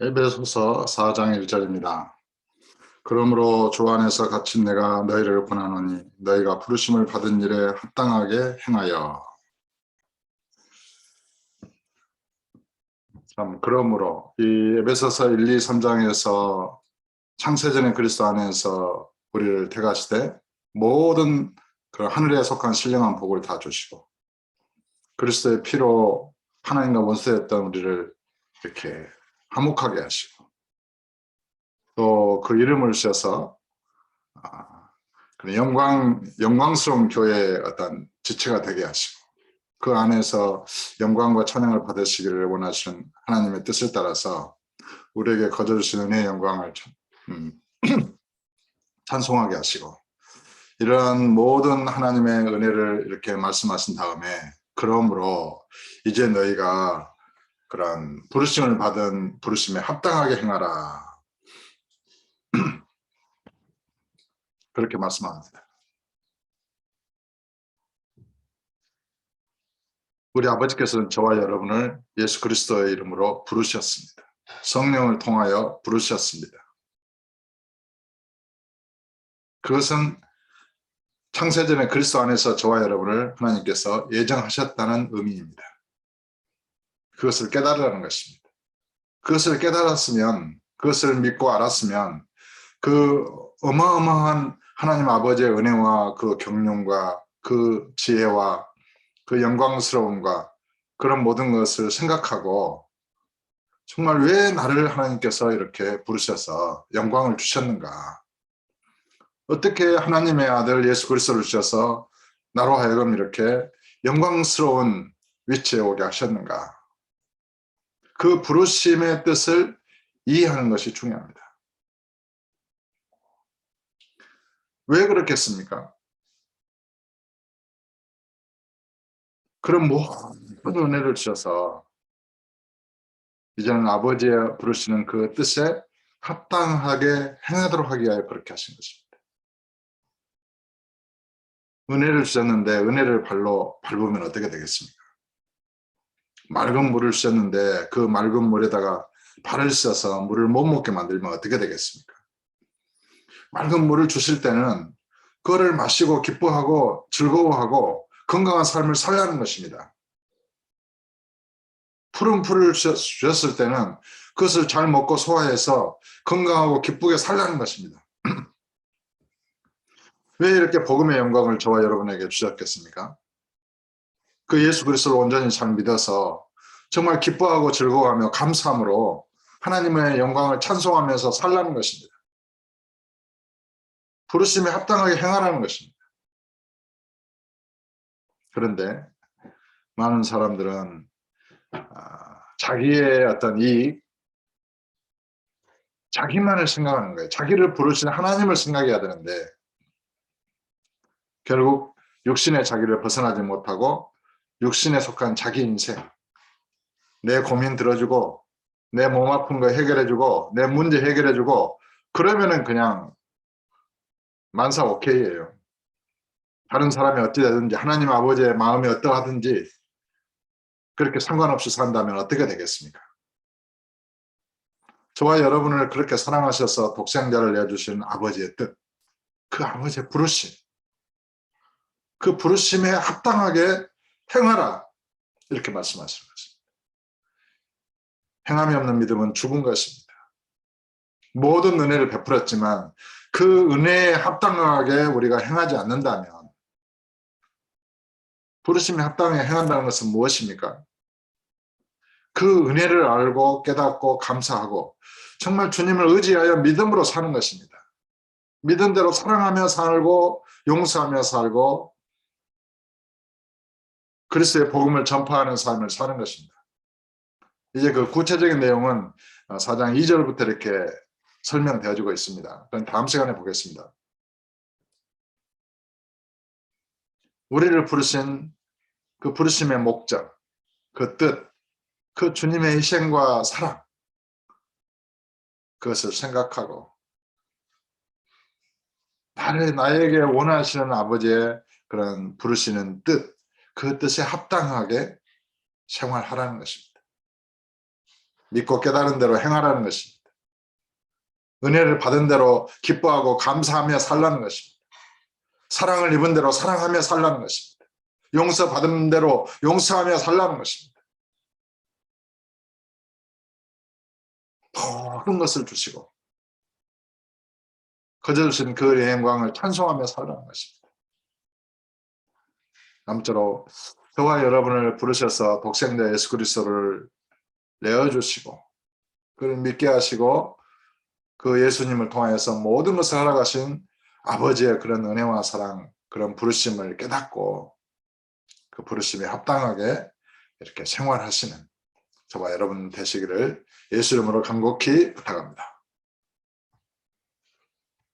에베소서 4장 1절입니다. 그러므로 주 안에서 갇힌 내가 너희를 권하노니 너희가 부르심을 받은 일에 합당하게 행하여. 참, 그러므로 이 에베소서 1, 2, 3장에서 창세전의 그리스도 안에서 우리를 택하시되 모든 그 하늘에 속한 신령한 복을 다 주시고 그리스도의 피로 하나님과 원수였던 우리를 이렇게 화목하게 하시고 또 그 이름을 주셔서 영광스러운 교회의 어떤 지체가 되게 하시고 그 안에서 영광과 찬양을 받으시기를 원하시는 하나님의 뜻을 따라서 우리에게 거저주신 은혜의 영광을 찬송하게 하시고 이러한 모든 하나님의 은혜를 이렇게 말씀하신 다음에 그러므로 이제 너희가 그런 부르심을 받은 부르심에 합당하게 행하라 그렇게 말씀합니다. 우리 아버지께서는 저와 여러분을 예수 그리스도의 이름으로 부르셨습니다. 성령을 통하여 부르셨습니다. 그것은 창세전에 그리스도 안에서 저와 여러분을 하나님께서 예정하셨다는 의미입니다. 그것을 깨달으라는 것입니다. 그것을 깨달았으면, 그것을 믿고 알았으면 그 어마어마한 하나님 아버지의 은혜와 그 경륜과 그 지혜와 그 영광스러움과 그런 모든 것을 생각하고 정말 왜 나를 하나님께서 이렇게 부르셔서 영광을 주셨는가? 어떻게 하나님의 아들 예수 그리스도를 주셔서 나로 하여금 이렇게 영광스러운 위치에 오게 하셨는가? 그 부르심의 뜻을 이해하는 것이 중요합니다. 왜 그렇겠습니까? 그런 모든 은혜를 주셔서 이제는 아버지의 부르시는 그 뜻에 합당하게 행하도록 하기 위하여 그렇게 하신 것입니다. 은혜를 주셨는데 은혜를 발로 밟으면 어떻게 되겠습니까? 맑은 물을 주셨는데 그 맑은 물에다가 발을 씻어서 물을 못 먹게 만들면 어떻게 되겠습니까? 맑은 물을 주실 때는 그거를 마시고 기뻐하고 즐거워하고 건강한 삶을 살라는 것입니다. 푸른 풀을 주셨을 때는 그것을 잘 먹고 소화해서 건강하고 기쁘게 살라는 것입니다. 왜 이렇게 복음의 영광을 저와 여러분에게 주셨겠습니까? 그 예수 그리스도를 온전히 잘 믿어서 정말 기뻐하고 즐거워하며 감사함으로 하나님의 영광을 찬송하면서 살라는 것입니다. 부르심에 합당하게 행하라는 것입니다. 그런데 많은 사람들은 자기의 어떤 이익, 자기만을 생각하는 거예요. 자기를 부르신 하나님을 생각해야 되는데 결국 육신의 자기를 벗어나지 못하고 육신에 속한 자기 인생, 내 고민 들어주고 내 몸 아픈 거 해결해주고 내 문제 해결해주고 그러면은 그냥 만사 오케이예요. 다른 사람이 어찌 되든지 하나님 아버지의 마음이 어떠하든지 그렇게 상관없이 산다면 어떻게 되겠습니까? 저와 여러분을 그렇게 사랑하셔서 독생자를 내주신 아버지의 뜻, 그 아버지의 부르심, 그 부르심에 합당하게 행하라 이렇게 말씀하시는 것입니다. 행함이 없는 믿음은 죽은 것입니다. 모든 은혜를 베풀었지만 그 은혜에 합당하게 우리가 행하지 않는다면 부르심에 합당하게 행한다는 것은 무엇입니까? 그 은혜를 알고 깨닫고 감사하고 정말 주님을 의지하여 믿음으로 사는 것입니다. 믿음대로 사랑하며 살고 용서하며 살고 그리스도의 복음을 전파하는 삶을 사는 것입니다. 이제 그 구체적인 내용은 4장 2절부터 이렇게 설명되어지고 있습니다. 그럼 다음 시간에 보겠습니다. 우리를 부르신 그 부르심의 목적, 그 뜻, 그 주님의 희생과 사랑 그것을 생각하고 나에게 원하시는 아버지의 그런 부르시는 뜻, 그 뜻에 합당하게 생활하라는 것입니다. 믿고 깨달은 대로 행하라는 것입니다. 은혜를 받은 대로 기뻐하고 감사하며 살라는 것입니다. 사랑을 입은 대로 사랑하며 살라는 것입니다. 용서받은 대로 용서하며 살라는 것입니다. 모든 것을 주시고 거저 주신 그 영광을 찬송하며 살라는 것입니다. 아무쪼록 저와 여러분을 부르셔서 독생자 예수 그리스도를 내어주시고 그를 믿게 하시고 그 예수님을 통하여서 모든 것을 허락하신 아버지의 그런 은혜와 사랑, 그런 부르심을 깨닫고 그 부르심에 합당하게 이렇게 생활하시는 저와 여러분 되시기를 예수 이름으로 간곡히 부탁합니다.